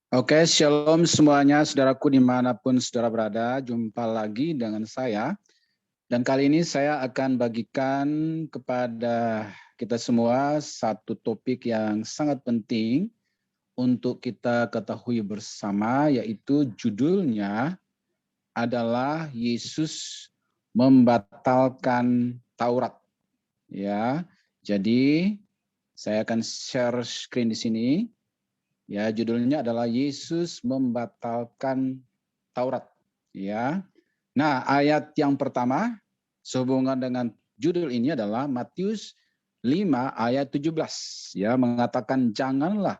Oke, shalom semuanya, saudaraku dimanapun saudara berada. Jumpa lagi dengan saya. Dan kali ini saya akan bagikan kepada kita semua satu topik yang sangat penting untuk kita ketahui bersama, yaitu judulnya adalah Yesus membatalkan Taurat. Ya, jadi saya akan share screen di sini. Ya, judulnya adalah Yesus membatalkan Taurat. Ya. Nah, ayat yang pertama sehubungan dengan judul ini adalah Matius 5 ayat 17. Ya, mengatakan janganlah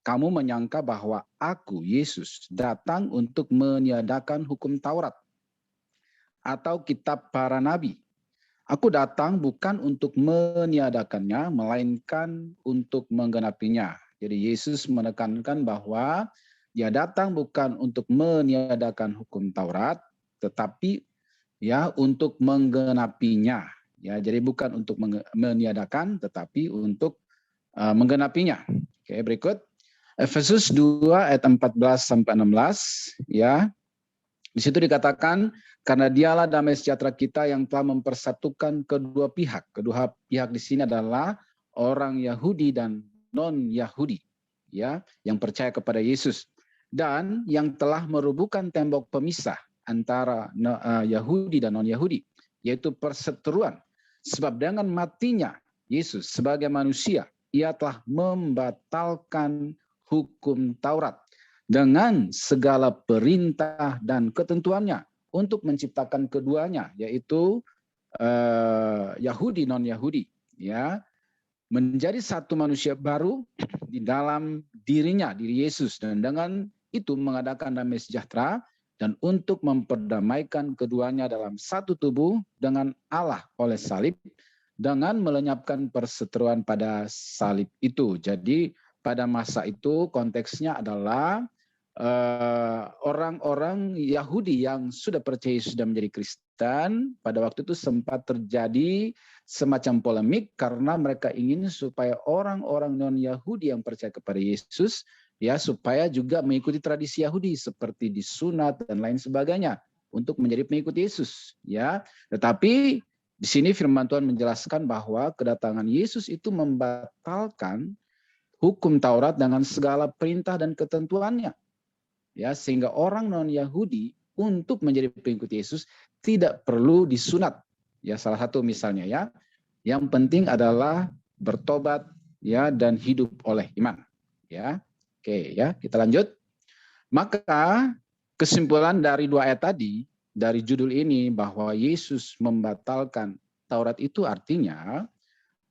kamu menyangka bahwa aku Yesus datang untuk meniadakan hukum Taurat atau kitab para nabi. Aku datang bukan untuk meniadakannya, melainkan untuk menggenapinya. Jadi Yesus menekankan bahwa dia datang bukan untuk meniadakan hukum Taurat, tetapi ya untuk menggenapinya. Ya, jadi bukan untuk meniadakan, tetapi untuk menggenapinya. Oke, berikut Efesus 2 ayat 14 sampai 16. Ya, di situ dikatakan, karena dialah damai sejahtera kita yang telah mempersatukan kedua pihak. Kedua pihak di sini adalah orang Yahudi dan non-Yahudi, ya, yang percaya kepada Yesus. Dan yang telah merubuhkan tembok pemisah antara Yahudi dan non-Yahudi, yaitu perseteruan. Sebab dengan matinya Yesus sebagai manusia, ia telah membatalkan hukum Taurat dengan segala perintah dan ketentuannya untuk menciptakan keduanya, yaitu Yahudi non-Yahudi, ya, menjadi satu manusia baru di dalam dirinya, diri Yesus, dan dengan itu mengadakan damai sejahtera dan untuk memperdamaikan keduanya dalam satu tubuh dengan Allah oleh salib, dengan melenyapkan perseteruan pada salib itu. Jadi pada masa itu konteksnya adalah orang-orang Yahudi yang sudah percaya sudah menjadi Kristen. Pada waktu itu sempat terjadi semacam polemik karena mereka ingin supaya orang-orang non-Yahudi yang percaya kepada Yesus ya supaya juga mengikuti tradisi Yahudi seperti disunat dan lain sebagainya untuk menjadi pengikut Yesus, ya. Tetapi di sini firman Tuhan menjelaskan bahwa kedatangan Yesus itu membatalkan hukum Taurat dengan segala perintah dan ketentuannya. Ya, sehingga orang non-Yahudi untuk menjadi pengikut Yesus tidak perlu disunat. Ya, salah satu misalnya ya. Yang penting adalah bertobat ya dan hidup oleh iman. Ya. Oke, ya, kita lanjut. Maka kesimpulan dari dua ayat tadi dari judul ini bahwa Yesus membatalkan Taurat itu artinya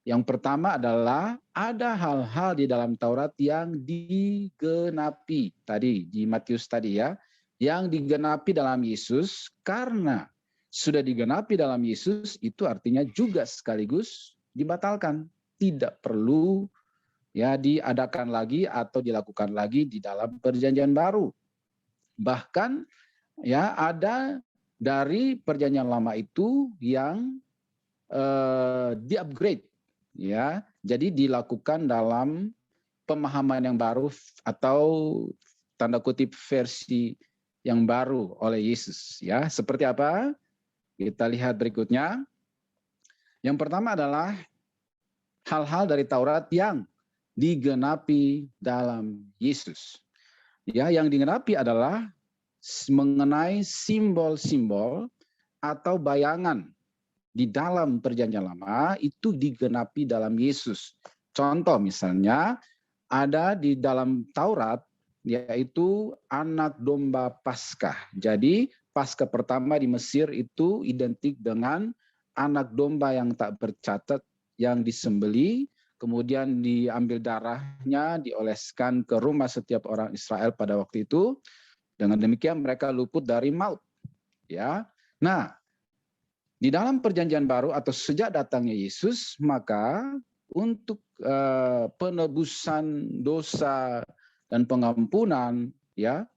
yang pertama adalah ada hal-hal di dalam Taurat yang digenapi tadi di Matius tadi ya, yang digenapi dalam Yesus karena sudah digenapi dalam Yesus itu artinya juga sekaligus dibatalkan, tidak perlu ya diadakan lagi atau dilakukan lagi di dalam perjanjian baru. Bahkan ya ada dari perjanjian lama itu yang di-upgrade ya, jadi dilakukan dalam pemahaman yang baru atau tanda kutip versi yang baru oleh Yesus ya. Seperti apa? Kita lihat berikutnya. Yang pertama adalah hal-hal dari Taurat yang digenapi dalam Yesus. Ya, yang digenapi adalah mengenai simbol-simbol atau bayangan di dalam perjanjian lama itu digenapi dalam Yesus. Contoh misalnya ada di dalam Taurat yaitu anak domba Paskah. Jadi Paskah pertama di Mesir itu identik dengan anak domba yang tak bercacat yang disembeli, kemudian diambil darahnya, dioleskan ke rumah setiap orang Israel pada waktu itu. Dengan demikian mereka luput dari maut. Ya. Nah, di dalam perjanjian baru atau sejak datangnya Yesus, maka untuk penebusan dosa dan pengampunan ya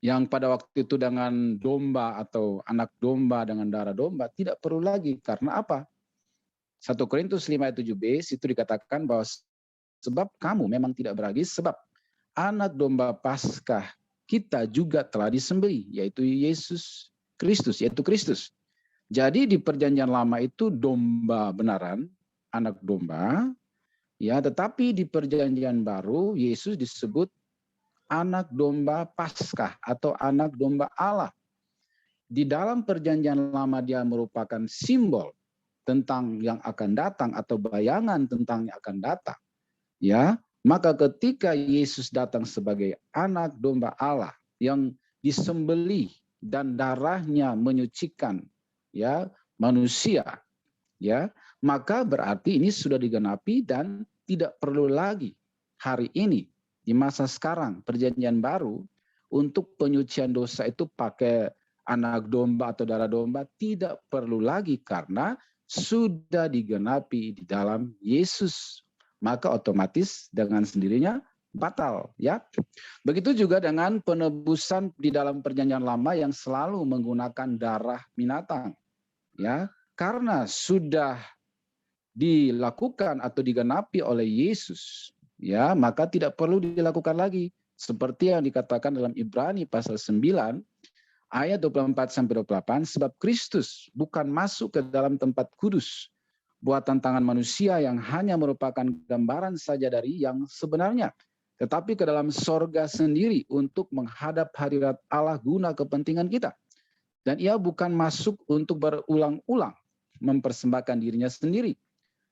yang pada waktu itu dengan domba atau anak domba dengan darah domba tidak perlu lagi. Karena apa? 1 Korintus 5 ayat 7b situ dikatakan bahwa sebab kamu memang tidak beragis, sebab anak domba Paskah kita juga telah disembelih, yaitu Yesus Kristus, yaitu Kristus. Jadi di perjanjian lama itu domba benaran, anak domba, ya, tetapi di perjanjian baru Yesus disebut anak domba Paskah atau anak domba Allah. Di dalam perjanjian lama dia merupakan simbol tentang yang akan datang atau bayangan tentang yang akan datang. Ya, maka ketika Yesus datang sebagai anak domba Allah yang disembelih dan darahnya menyucikan ya manusia, ya, maka berarti ini sudah digenapi dan tidak perlu lagi hari ini di masa sekarang perjanjian baru untuk penyucian dosa itu pakai anak domba atau darah domba, tidak perlu lagi karena sudah digenapi di dalam Yesus. Maka otomatis dengan sendirinya batal, ya. Begitu juga dengan penebusan di dalam perjanjian lama yang selalu menggunakan darah binatang, ya. Karena sudah dilakukan atau digenapi oleh Yesus, ya, maka tidak perlu dilakukan lagi. Seperti yang dikatakan dalam Ibrani pasal 9 ayat 24-28, sebab Kristus bukan masuk ke dalam tempat kudus buatan tangan manusia yang hanya merupakan gambaran saja dari yang sebenarnya, tetapi ke dalam sorga sendiri untuk menghadap hadirat Allah guna kepentingan kita. Dan ia bukan masuk untuk berulang-ulang mempersembahkan dirinya sendiri,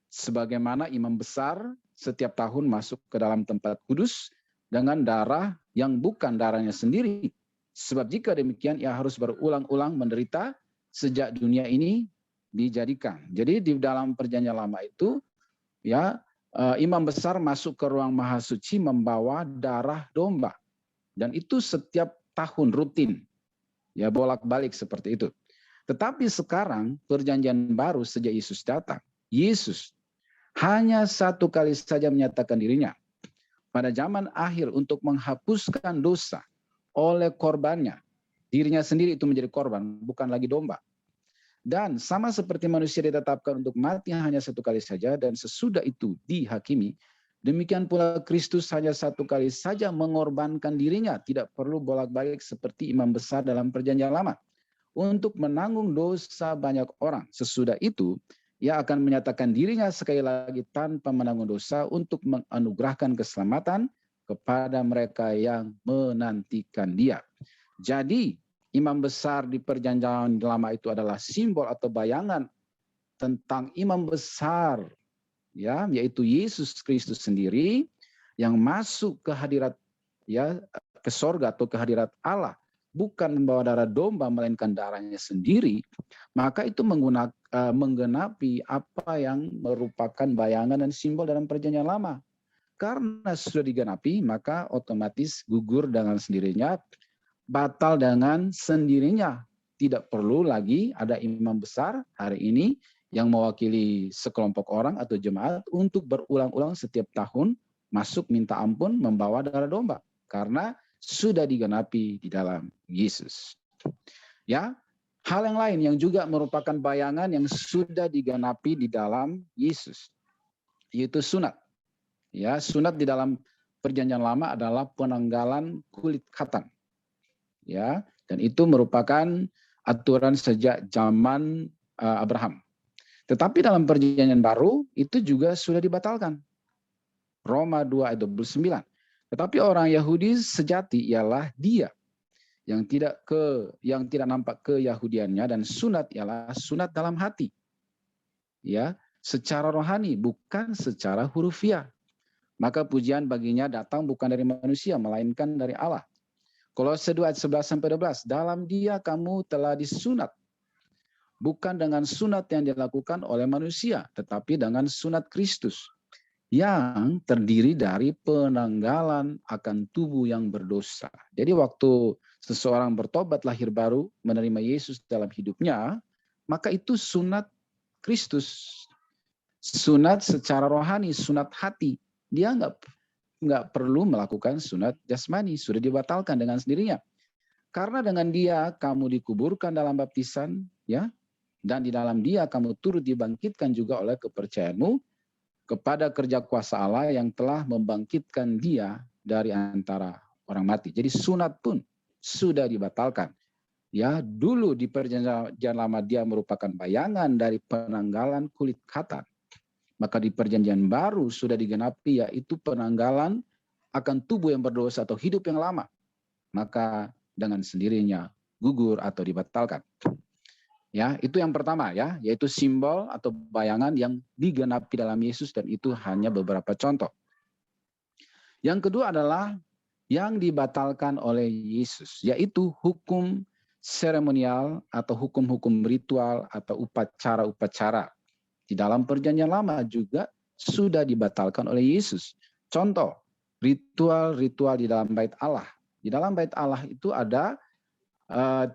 sebagaimana imam besar setiap tahun masuk ke dalam tempat kudus dengan darah yang bukan darahnya sendiri. Sebab jika demikian ia harus berulang-ulang menderita sejak dunia ini dijadikan. Jadi di dalam perjanjian lama itu ya imam besar masuk ke ruang maha suci membawa darah domba. Dan itu setiap tahun rutin. Ya bolak-balik seperti itu. Tetapi sekarang perjanjian baru sejak Yesus datang, Yesus hanya satu kali saja menyatakan dirinya pada zaman akhir untuk menghapuskan dosa oleh korbannya. Dirinya sendiri itu menjadi korban, bukan lagi domba. Dan sama seperti manusia ditetapkan untuk mati hanya satu kali saja dan sesudah itu dihakimi, demikian pula Kristus hanya satu kali saja mengorbankan dirinya, tidak perlu bolak-balik seperti imam besar dalam perjanjian lama untuk menanggung dosa banyak orang. Sesudah itu ia akan menyatakan dirinya sekali lagi tanpa menanggung dosa untuk menganugerahkan keselamatan kepada mereka yang menantikan dia. Jadi imam besar di perjanjian lama itu adalah simbol atau bayangan tentang imam besar, ya, yaitu Yesus Kristus sendiri yang masuk ke hadirat, ya, ke sorga atau ke hadirat Allah, bukan membawa darah domba melainkan darahnya sendiri. Maka itu menggenapi apa yang merupakan bayangan dan simbol dalam perjanjian lama. Karena sudah digenapi, maka otomatis gugur dengan sendirinya, batal dengan sendirinya. Tidak perlu lagi ada imam besar hari ini yang mewakili sekelompok orang atau jemaat untuk berulang-ulang setiap tahun masuk minta ampun membawa darah domba. Karena sudah digenapi di dalam Yesus. Ya, hal yang lain yang juga merupakan bayangan yang sudah digenapi di dalam Yesus, yaitu sunat. Ya, sunat di dalam perjanjian lama adalah penanggalan kulit katan. Ya, dan itu merupakan aturan sejak zaman Abraham. Tetapi dalam perjanjian baru itu juga sudah dibatalkan. Roma 2 ayat 29. Tetapi orang Yahudi sejati ialah dia yang tidak nampak keyahudiannya, dan sunat ialah sunat dalam hati. Ya, secara rohani bukan secara hurufiah. Maka pujian baginya datang bukan dari manusia, melainkan dari Allah. Kolose 2 ayat 11-12, dalam dia kamu telah disunat, bukan dengan sunat yang dilakukan oleh manusia, tetapi dengan sunat Kristus, yang terdiri dari penanggalan akan tubuh yang berdosa. Jadi waktu seseorang bertobat lahir baru, menerima Yesus dalam hidupnya, maka itu sunat Kristus. Sunat secara rohani, sunat hati. Dia nggak perlu melakukan sunat jasmani, sudah dibatalkan dengan sendirinya. Karena dengan dia kamu dikuburkan dalam baptisan, ya, dan di dalam dia kamu turut dibangkitkan juga oleh kepercayaanmu kepada kerja kuasa Allah yang telah membangkitkan dia dari antara orang mati. Jadi sunat pun sudah dibatalkan. Ya, dulu di perjanjian lama dia merupakan bayangan dari penanggalan kulit katan. Maka di perjanjian baru sudah digenapi, yaitu penanggalan akan tubuh yang berdosa atau hidup yang lama. Maka dengan sendirinya gugur atau dibatalkan. Ya, itu yang pertama ya, yaitu simbol atau bayangan yang digenapi dalam Yesus, dan itu hanya beberapa contoh. Yang kedua adalah yang dibatalkan oleh Yesus, yaitu hukum seremonial atau hukum-hukum ritual atau upacara-upacara. Di dalam perjanjian lama juga sudah dibatalkan oleh Yesus. Contoh, ritual-ritual di dalam bait Allah. Di dalam bait Allah itu ada 3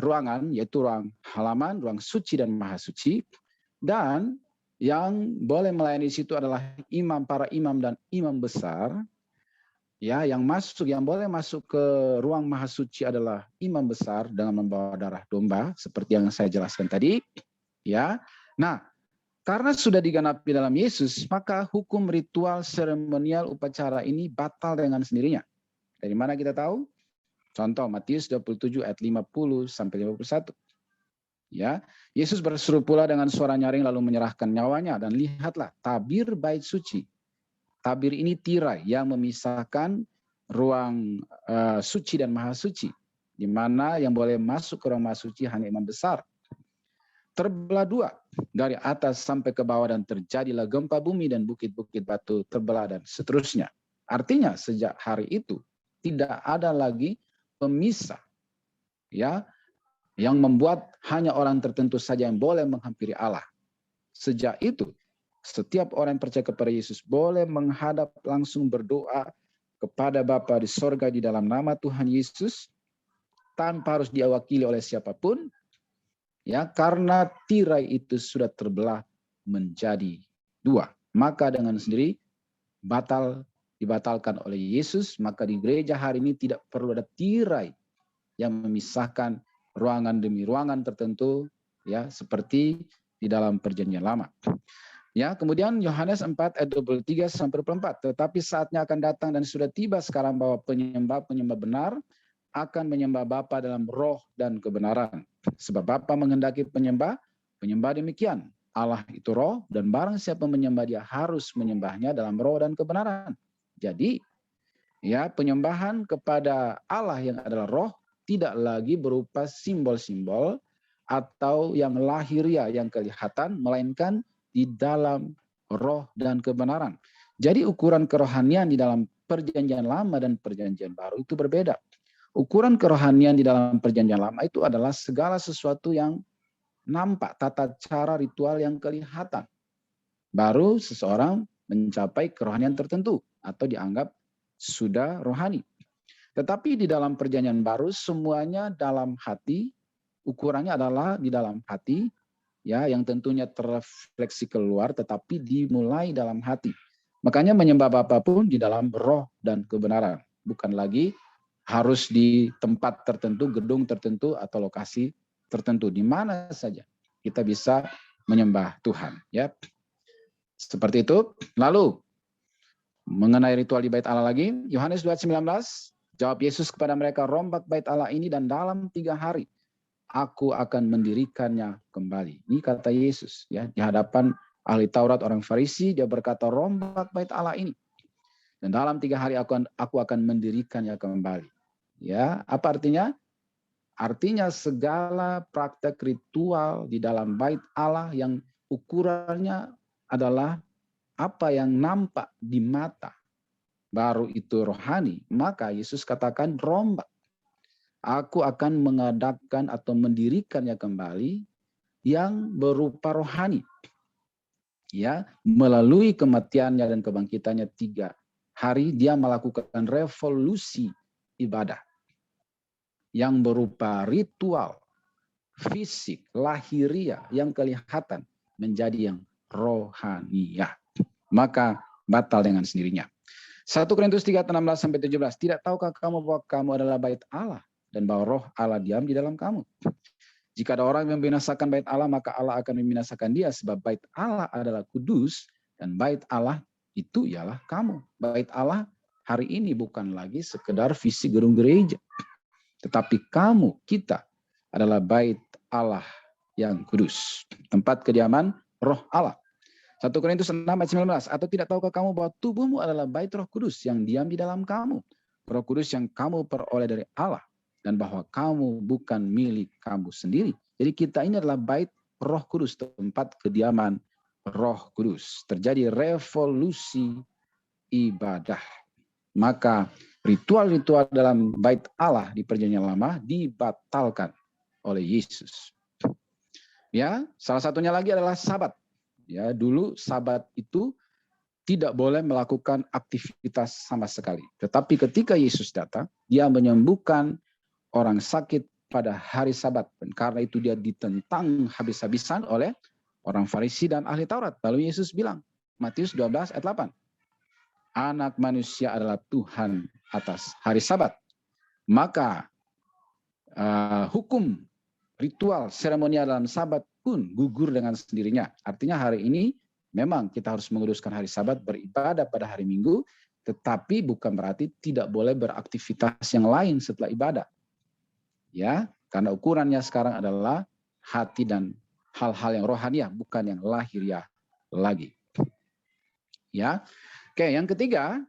ruangan, yaitu ruang halaman, ruang suci dan maha suci. Dan yang boleh melayani di situ adalah para imam dan imam besar. Ya, yang boleh masuk ke ruang maha suci adalah imam besar dengan membawa darah domba, seperti yang saya jelaskan tadi. Ya, nah, karena sudah digenapi dalam Yesus, maka hukum ritual seremonial upacara ini batal dengan sendirinya. Dari mana kita tahu? Contoh Matius 27 ayat 50 sampai 51. Ya, Yesus berseru pula dengan suara nyaring lalu menyerahkan nyawanya, dan lihatlah tabir bait suci. Tabir ini tirai yang memisahkan ruang suci dan maha suci, di mana yang boleh masuk ke ruang maha suci hanya imam besar. Terbelah 2 dari atas sampai ke bawah, dan terjadilah gempa bumi dan bukit-bukit batu terbelah dan seterusnya. Artinya sejak hari itu tidak ada lagi pemisah, ya, yang membuat hanya orang tertentu saja yang boleh menghampiri Allah. Sejak itu setiap orang yang percaya kepada Yesus boleh menghadap langsung berdoa kepada Bapa di sorga di dalam nama Tuhan Yesus, tanpa harus diwakili oleh siapapun, ya, karena tirai itu sudah terbelah menjadi 2. Maka dengan sendiri dibatalkan oleh Yesus. Maka di gereja hari ini tidak perlu ada tirai yang memisahkan ruangan demi ruangan tertentu, ya, seperti di dalam perjanjian lama. Ya, kemudian Yohanes 4 ayat 23 sampai 24. Tetapi saatnya akan datang dan sudah tiba sekarang bahwa penyembah benar akan menyembah Bapa dalam roh dan kebenaran. Sebab Bapa menghendaki penyembah demikian. Allah itu roh, dan barang siapa menyembah dia harus menyembahnya dalam roh dan kebenaran. Jadi, ya, penyembahan kepada Allah yang adalah roh tidak lagi berupa simbol-simbol atau yang lahiriah yang kelihatan, melainkan di dalam roh dan kebenaran. Jadi ukuran kerohanian di dalam perjanjian lama dan perjanjian baru itu berbeda. Ukuran kerohanian di dalam perjanjian lama itu adalah segala sesuatu yang nampak, tata cara ritual yang kelihatan. Baru seseorang mencapai kerohanian tertentu atau dianggap sudah rohani. Tetapi di dalam perjanjian baru semuanya dalam hati, ukurannya adalah di dalam hati, ya, yang tentunya terrefleksi keluar, tetapi dimulai dalam hati. Makanya menyembah Bapa pun di dalam roh dan kebenaran, bukan lagi harus di tempat tertentu, gedung tertentu atau lokasi tertentu. Di mana saja kita bisa menyembah Tuhan, ya. Seperti itu. Lalu mengenai ritual di bait Allah lagi, Yohanes 2:19, jawab Yesus kepada mereka, rombak bait Allah ini dan dalam 3 hari aku akan mendirikannya kembali. Ini kata Yesus, ya, di hadapan ahli Taurat orang Farisi, dia berkata, rombak bait Allah ini dan dalam 3 hari aku akan mendirikannya kembali. Ya, apa artinya? Artinya segala praktek ritual di dalam bait Allah yang ukurannya adalah apa yang nampak di mata, baru itu rohani, maka Yesus katakan rombak. Aku akan mengadakan atau mendirikannya kembali yang berupa rohani. Ya, melalui kematiannya dan kebangkitannya 3 hari, dia melakukan revolusi ibadah yang berupa ritual, fisik, lahiriah yang kelihatan menjadi yang rohaniah. Maka batal dengan sendirinya. 1 Korintus 3:16-17. Tidak tahukah kamu bahwa kamu adalah bait Allah dan bahwa roh Allah diam di dalam kamu? Jika ada orang yang membinasakan bait Allah, maka Allah akan membinasakan dia, sebab bait Allah adalah kudus dan bait Allah itu ialah kamu. Bait Allah hari ini bukan lagi sekedar visi gedung gereja, tetapi kita adalah bait Allah yang kudus, tempat kediaman Roh Allah. 1 Korintus 6 ayat 19, atau tidak tahukah kamu bahwa tubuhmu adalah bait Roh Kudus yang diam di dalam kamu, Roh Kudus yang kamu peroleh dari Allah, dan bahwa kamu bukan milik kamu sendiri. Jadi kita ini adalah bait Roh Kudus, tempat kediaman Roh Kudus. Terjadi revolusi ibadah. Maka ritual-ritual dalam bait Allah di Perjanjian Lama dibatalkan oleh Yesus. Ya, salah satunya lagi adalah Sabat. Ya, dulu Sabat itu tidak boleh melakukan aktivitas sama sekali. Tetapi ketika Yesus datang, dia menyembuhkan orang sakit pada hari Sabat. Dan karena itu dia ditentang habis-habisan oleh orang Farisi dan ahli Taurat. Lalu Yesus bilang, Matius 12 ayat 8, Anak manusia adalah Tuhan atas hari Sabat. Maka hukum ritual seremonial dalam Sabat pun gugur dengan sendirinya. Artinya hari ini memang kita harus menguduskan hari Sabat, beribadah pada hari Minggu, tetapi bukan berarti tidak boleh beraktivitas yang lain setelah ibadah. Ya, karena ukurannya sekarang adalah hati dan hal-hal yang rohaniah, bukan yang lahiriah lagi. Ya. Oke, yang ketiga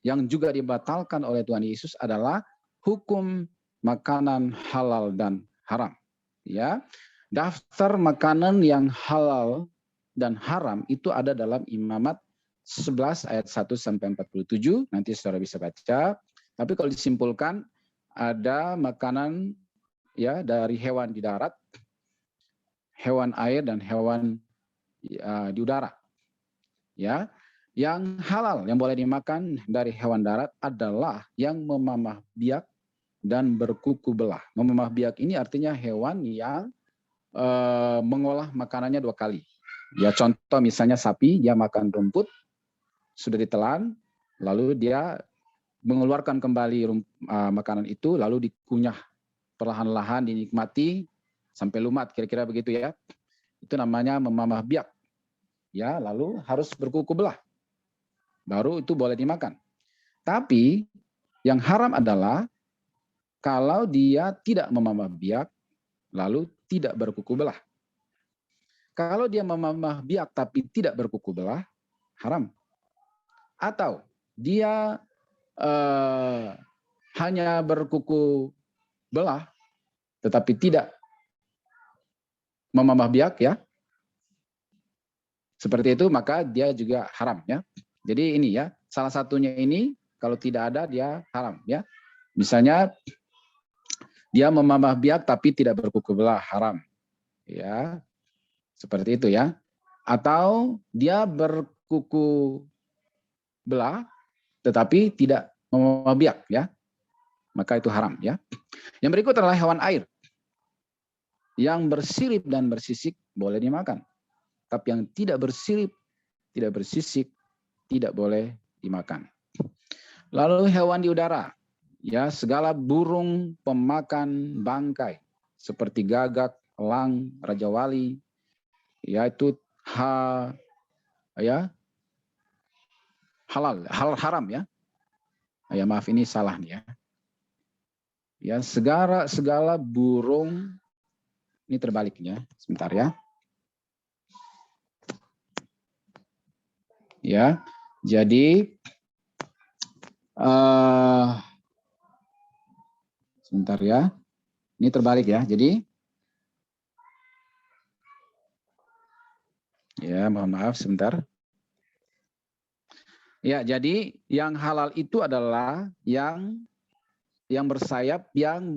yang juga dibatalkan oleh Tuhan Yesus adalah hukum makanan halal dan haram. Ya. Daftar makanan yang halal dan haram itu ada dalam Imamat 11 ayat 1 sampai 47. Nanti saudara bisa baca. Tapi kalau disimpulkan, ada makanan ya dari hewan di darat, hewan air, dan hewan di udara. Ya, yang halal yang boleh dimakan dari hewan darat adalah yang memamah biak dan berkuku belah. Memamah biak ini artinya hewan yang mengolah makanannya 2 kali. Ya, contoh misalnya sapi, dia makan rumput, sudah ditelan, lalu dia mengeluarkan kembali makanan itu, lalu dikunyah perlahan-lahan, dinikmati sampai lumat, kira-kira begitu ya. Itu namanya memamah biak. Ya, lalu harus berkuku belah. Baru itu boleh dimakan. Tapi yang haram adalah kalau dia tidak memamah biak, lalu tidak berkuku belah. Kalau dia memamah biak tapi tidak berkuku belah, haram. Atau dia hanya berkuku belah tetapi tidak memamah biak, ya, seperti itu, maka dia juga haram, ya. Jadi ini ya, salah satunya ini kalau tidak ada dia haram, ya. Misalnya dia memamah biak tapi tidak berkuku belah, haram. Ya. Seperti itu ya. Atau dia berkuku belah tetapi tidak memamah biak, ya. Maka itu haram, ya. Yang berikut adalah hewan air. Yang bersirip dan bersisik boleh dimakan. Tapi yang tidak bersirip, tidak bersisik, tidak boleh dimakan. Lalu hewan di udara. Ya, segala burung pemakan bangkai seperti gagak, elang, raja wali, yaitu halal, haram, ya. Ya, maaf, ini salah nih, ya. Ya, segala burung, ini terbaliknya, sebentar ya. Ya, jadi sebentar ya, ini terbalik ya. Jadi ya, mohon maaf sebentar. Ya, jadi yang halal itu adalah yang bersayap, yang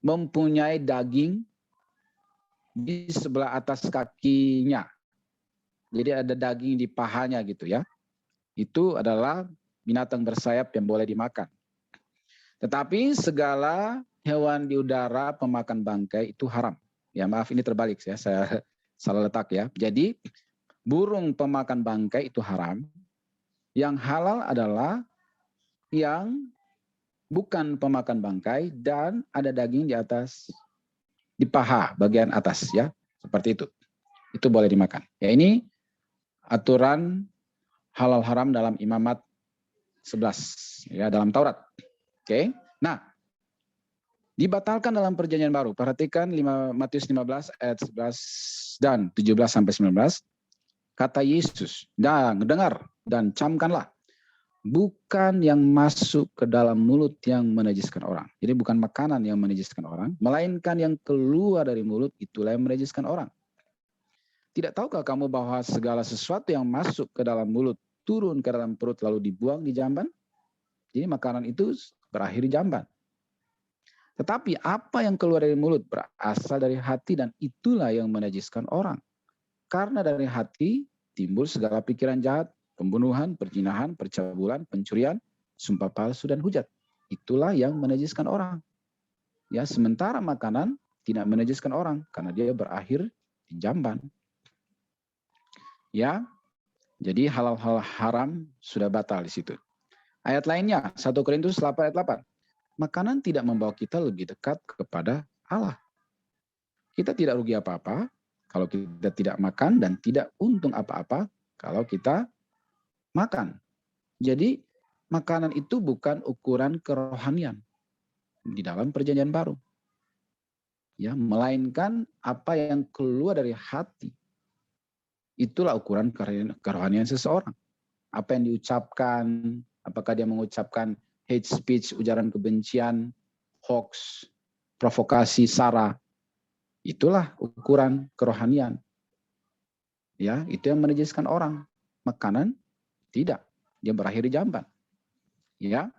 mempunyai daging di sebelah atas kakinya. Jadi ada daging di pahanya gitu ya. Itu adalah binatang bersayap yang boleh dimakan. Tetapi segala hewan di udara pemakan bangkai itu haram. Ya, maaf, ini terbalik ya, saya salah letak ya. Jadi burung pemakan bangkai itu haram. Yang halal adalah yang bukan pemakan bangkai dan ada daging di atas, di paha bagian atas ya, seperti itu. Itu boleh dimakan. Ya, ini aturan halal haram dalam Imamat 11 ya, dalam Taurat. Oke. Nah, dibatalkan dalam Perjanjian Baru. Perhatikan Matius 15 ayat 11 dan 17 sampai 19. Kata Yesus, "Dan dengar dan camkanlah, bukan yang masuk ke dalam mulut yang menajiskan orang." Jadi bukan makanan yang menajiskan orang, melainkan yang keluar dari mulut, itulah yang menajiskan orang. Tidak tahukah kamu bahwa segala sesuatu yang masuk ke dalam mulut turun ke dalam perut lalu dibuang di jamban? Jadi makanan itu berakhir di jamban. Tetapi apa yang keluar dari mulut berasal dari hati, dan itulah yang menajiskan orang. Karena dari hati timbul segala pikiran jahat, pembunuhan, perzinahan, percabulan, pencurian, sumpah palsu, dan hujat. Itulah yang menajiskan orang. Ya, sementara makanan tidak menajiskan orang karena dia berakhir di jamban. Ya, jadi halal haram sudah batal di situ. Ayat lainnya, 1 Korintus 8 ayat 8. Makanan tidak membawa kita lebih dekat kepada Allah. Kita tidak rugi apa-apa kalau kita tidak makan, dan tidak untung apa-apa kalau kita makan. Jadi makanan itu bukan ukuran kerohanian di dalam Perjanjian Baru. Ya, melainkan apa yang keluar dari hati. Itulah ukuran kerohanian seseorang. Apa yang diucapkan, apakah dia mengucapkan hate speech, ujaran kebencian, hoax, provokasi, sara. Itulah ukuran kerohanian. Ya, itu yang menajiskan orang. Makanan tidak, dia berakhir di jamban. Ya.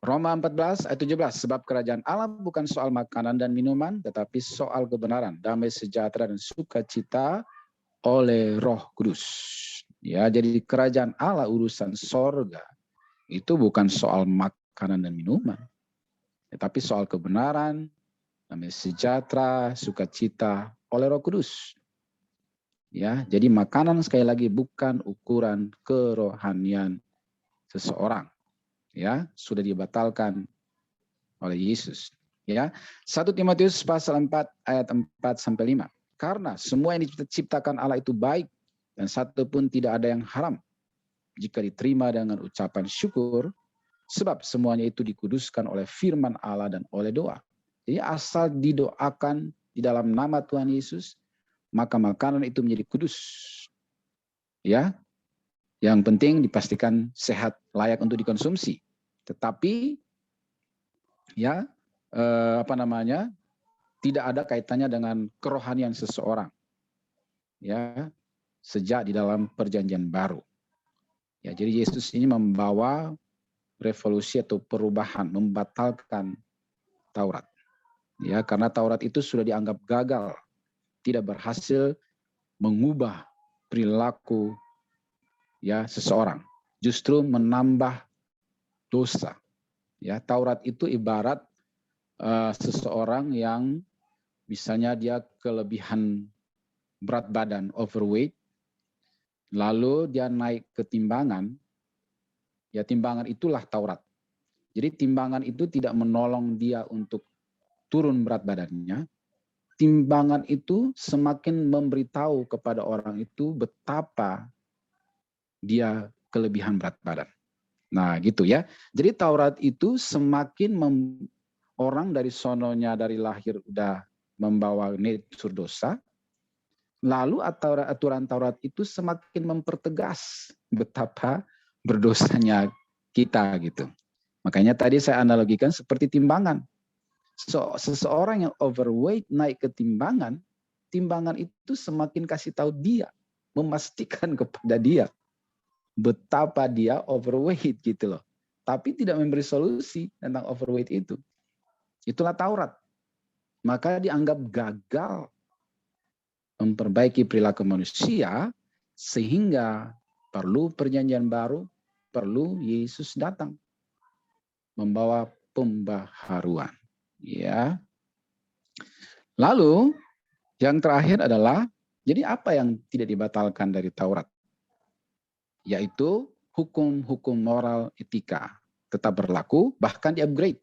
Roma 14 ayat 17, sebab kerajaan Allah bukan soal makanan dan minuman, tetapi soal kebenaran, damai sejahtera dan sukacita oleh Roh Kudus. Ya, jadi kerajaan Allah, urusan sorga, itu bukan soal makanan dan minuman, tetapi soal kebenaran, damai sejahtera, sukacita oleh Roh Kudus. Ya, jadi makanan sekali lagi bukan ukuran kerohanian seseorang. Ya, sudah dibatalkan oleh Yesus. Ya, 1 Timotius pasal 4 ayat 4 sampai 5. Karena semua yang diciptakan Allah itu baik, dan satu pun tidak ada yang haram jika diterima dengan ucapan syukur, sebab semuanya itu dikuduskan oleh firman Allah dan oleh doa. Jadi asal didoakan di dalam nama Tuhan Yesus, maka makanan itu menjadi kudus. Ya, yang penting dipastikan sehat, layak untuk dikonsumsi. Tetapi ya tidak ada kaitannya dengan kerohanian seseorang. Ya, sejak di dalam Perjanjian Baru. Ya, jadi Yesus ini membawa revolusi atau perubahan, membatalkan Taurat. Ya, karena Taurat itu sudah dianggap gagal, tidak berhasil mengubah perilaku ya seseorang, justru menambah dosa. Ya, Taurat itu ibarat seseorang yang misalnya dia kelebihan berat badan, overweight, lalu dia naik ke timbangan, ya timbangan itulah Taurat. Jadi timbangan itu tidak menolong dia untuk turun berat badannya. Timbangan itu semakin memberitahu kepada orang itu betapa dia kelebihan berat badan. Nah gitu ya. Jadi Taurat itu semakin orang dari sononya dari lahir udah membawa natur dosa, lalu aturan Taurat itu semakin mempertegas betapa berdosanya kita gitu. Makanya tadi saya analogikan seperti timbangan. Seseorang yang overweight naik ke timbangan, timbangan itu semakin kasih tahu dia, memastikan kepada dia betapa dia overweight gitu loh. Tapi tidak memberi solusi tentang overweight itu. Itulah Taurat. Maka dianggap gagal memperbaiki perilaku manusia, sehingga perlu Perjanjian Baru, perlu Yesus datang membawa pembaharuan. Ya. Lalu yang terakhir adalah, jadi apa yang tidak dibatalkan dari Taurat? Yaitu hukum-hukum moral etika tetap berlaku, bahkan di-upgrade.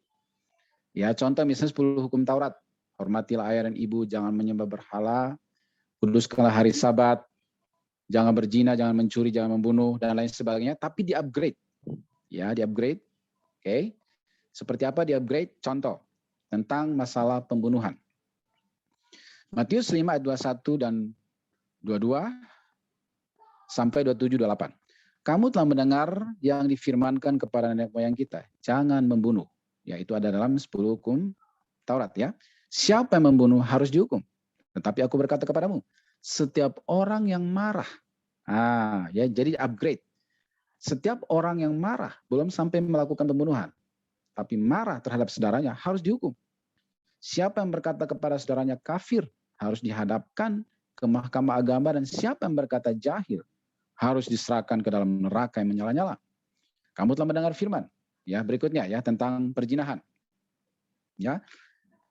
Ya, contoh misalnya 10 hukum Taurat. Hormatilah ayah dan ibu, jangan menyembah berhala, kuduskanlah hari Sabat, jangan berzina, jangan mencuri, jangan membunuh, dan lain sebagainya, tapi di-upgrade. Ya, di-upgrade. Oke. Seperti apa di-upgrade? Contoh, tentang masalah pembunuhan. Matius 5 ayat 21 dan 22 sampai 27, 28. Kamu telah mendengar yang difirmankan kepada nenek moyang kita, jangan membunuh. Ya, itu ada dalam 10 hukum Taurat ya. Siapa yang membunuh harus dihukum. Tetapi aku berkata kepadamu, setiap orang yang marah, ya jadi upgrade. Setiap orang yang marah belum sampai melakukan pembunuhan, tapi marah terhadap saudaranya harus dihukum. Siapa yang berkata kepada saudaranya kafir harus dihadapkan ke mahkamah agama, dan siapa yang berkata jahil harus diserahkan ke dalam neraka yang menyala-nyala. Kamu telah mendengar firman, ya berikutnya ya tentang perzinahan. Ya,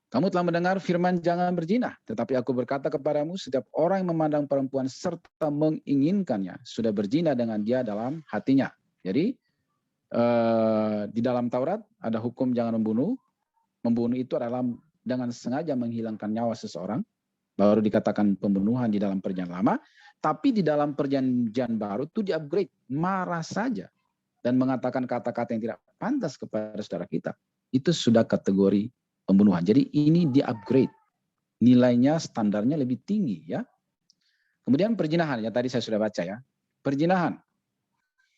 kamu telah mendengar firman jangan berzina, tetapi aku berkata kepadamu, setiap orang yang memandang perempuan serta menginginkannya sudah berzina dengan dia dalam hatinya. Jadi di dalam Taurat ada hukum jangan membunuh. Membunuh itu adalah dengan sengaja menghilangkan nyawa seseorang, baru dikatakan pembunuhan di dalam perjanjian lama. Tapi di dalam perjanjian baru itu di-upgrade, marah saja dan mengatakan kata-kata yang tidak pantas kepada saudara kita, itu sudah kategori pembunuhan. Jadi ini di-upgrade, nilainya, standarnya lebih tinggi ya. Kemudian perzinahan, ya tadi saya sudah baca ya. Perzinahan,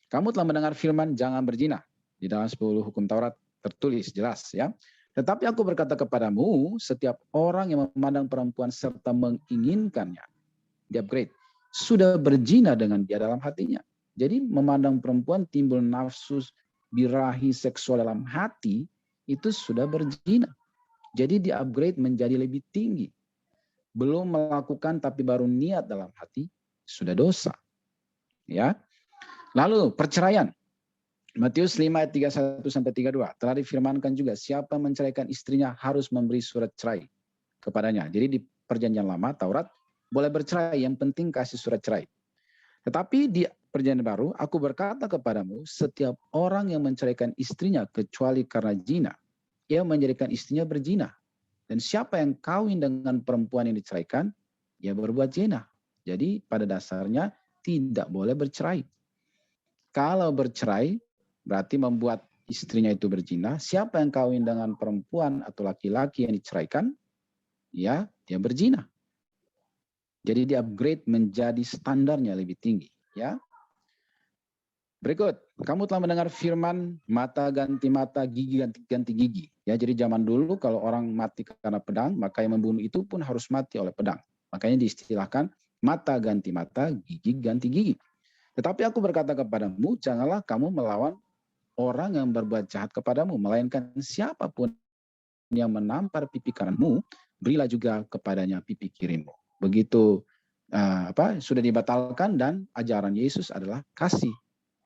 kamu telah mendengar firman jangan berzina. Di dalam 10 hukum Taurat tertulis jelas ya. Tetapi aku berkata kepadamu, setiap orang yang memandang perempuan serta menginginkannya, di-upgrade, sudah berzina dengan dia dalam hatinya. Jadi memandang perempuan timbul nafsu birahi seksual dalam hati, itu sudah berzina. Jadi di-upgrade menjadi lebih tinggi. Belum melakukan tapi baru niat dalam hati, sudah dosa. Ya. Lalu perceraian. Matius 5 ayat 31 sampai 32 telah difirmankan juga, siapa menceraikan istrinya harus memberi surat cerai kepadanya. Jadi di perjanjian lama Taurat boleh bercerai, yang penting kasih surat cerai. Tetapi di perjanjian baru, aku berkata kepadamu, setiap orang yang menceraikan istrinya kecuali karena zina, ia menjadikan istrinya berzina. Dan siapa yang kawin dengan perempuan yang diceraikan, ia berbuat zina. Jadi pada dasarnya tidak boleh bercerai. Kalau bercerai, berarti membuat istrinya itu berzina. Siapa yang kawin dengan perempuan atau laki-laki yang diceraikan, ya dia berzina. Jadi di-upgrade menjadi standarnya lebih tinggi. Ya. Berikut, kamu telah mendengar firman mata ganti mata, gigi ganti gigi. Ya, jadi zaman dulu kalau orang mati karena pedang, maka yang membunuh itu pun harus mati oleh pedang. Makanya diistilahkan mata ganti mata, gigi ganti gigi. Tetapi aku berkata kepadamu, janganlah kamu melawan orang yang berbuat jahat kepadamu, melainkan siapapun yang menampar pipi kananmu, berilah juga kepadanya pipi kirimu. Begitu sudah dibatalkan, dan ajaran Yesus adalah kasih,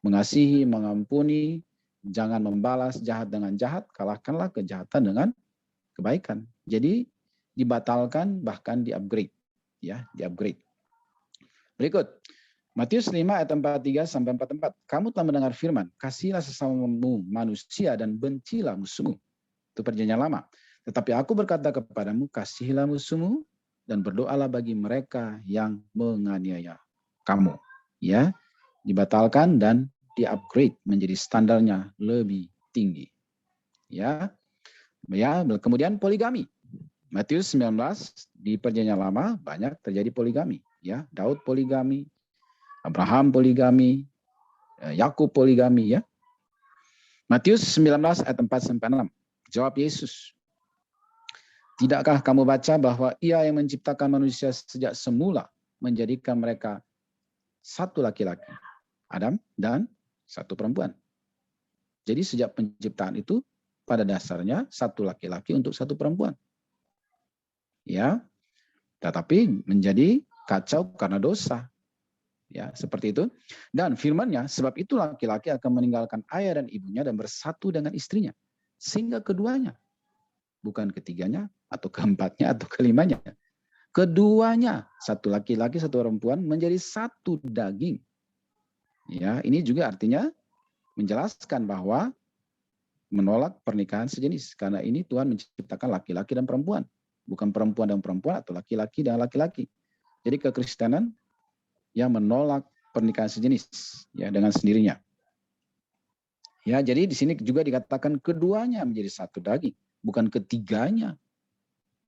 mengasihi, mengampuni, jangan membalas jahat dengan jahat, kalahkanlah kejahatan dengan kebaikan. Jadi dibatalkan, bahkan di-upgrade, ya, di-upgrade. Berikut Matius 5 ayat 43 sampai 44. Kamu telah mendengar firman, kasihilah sesamamu manusia dan bencilah musuhmu. Itu perjanjian lama. Tetapi aku berkata kepadamu, kasihilah musuhmu dan berdoalah bagi mereka yang menganiaya kamu. Ya, dibatalkan dan di-upgrade menjadi standarnya lebih tinggi. Ya. Ya, kemudian poligami. Matius 19 di perjanjian lama banyak terjadi poligami, ya. Daud poligami, Abraham poligami, Yakub poligami, ya. Matius 19 ayat 4 sampai 6. Jawab Yesus, tidakkah kamu baca bahwa Ia yang menciptakan manusia sejak semula menjadikan mereka satu laki-laki, Adam, dan satu perempuan. Jadi sejak penciptaan itu pada dasarnya satu laki-laki untuk satu perempuan. Ya. Tetapi menjadi kacau karena dosa. Ya, seperti itu. Dan firman-Nya, sebab itu laki-laki akan meninggalkan ayah dan ibunya dan bersatu dengan istrinya. Sehingga keduanya, bukan ketiganya, atau keempatnya, atau kelimanya. Keduanya, satu laki-laki, satu perempuan, menjadi satu daging. Ya, ini juga artinya menjelaskan bahwa menolak pernikahan sejenis. Karena ini Tuhan menciptakan laki-laki dan perempuan. Bukan perempuan dan perempuan atau laki-laki dan laki-laki. Jadi kekristenan yang menolak pernikahan sejenis ya dengan sendirinya. Ya, jadi di sini juga dikatakan keduanya menjadi satu daging, bukan ketiganya.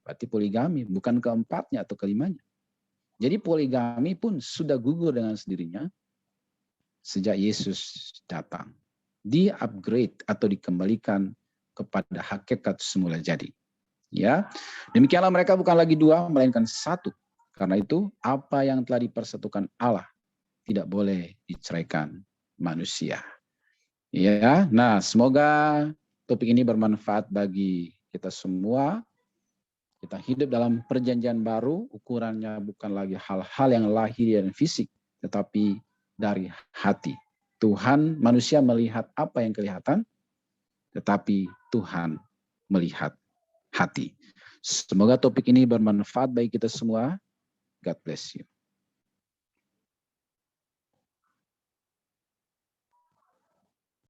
Berarti poligami, bukan keempatnya atau kelimanya. Jadi poligami pun sudah gugur dengan sendirinya sejak Yesus datang. Di-upgrade atau dikembalikan kepada hakikat semula jadi. Ya, demikianlah mereka bukan lagi dua, melainkan satu. Karena itu, apa yang telah dipersatukan Allah tidak boleh diceraikan manusia. Ya, nah semoga topik ini bermanfaat bagi kita semua. Kita hidup dalam perjanjian baru, ukurannya bukan lagi hal-hal yang lahir dan fisik, tetapi dari hati. Tuhan, manusia melihat apa yang kelihatan, tetapi Tuhan melihat hati. Semoga topik ini bermanfaat bagi kita semua. God bless you.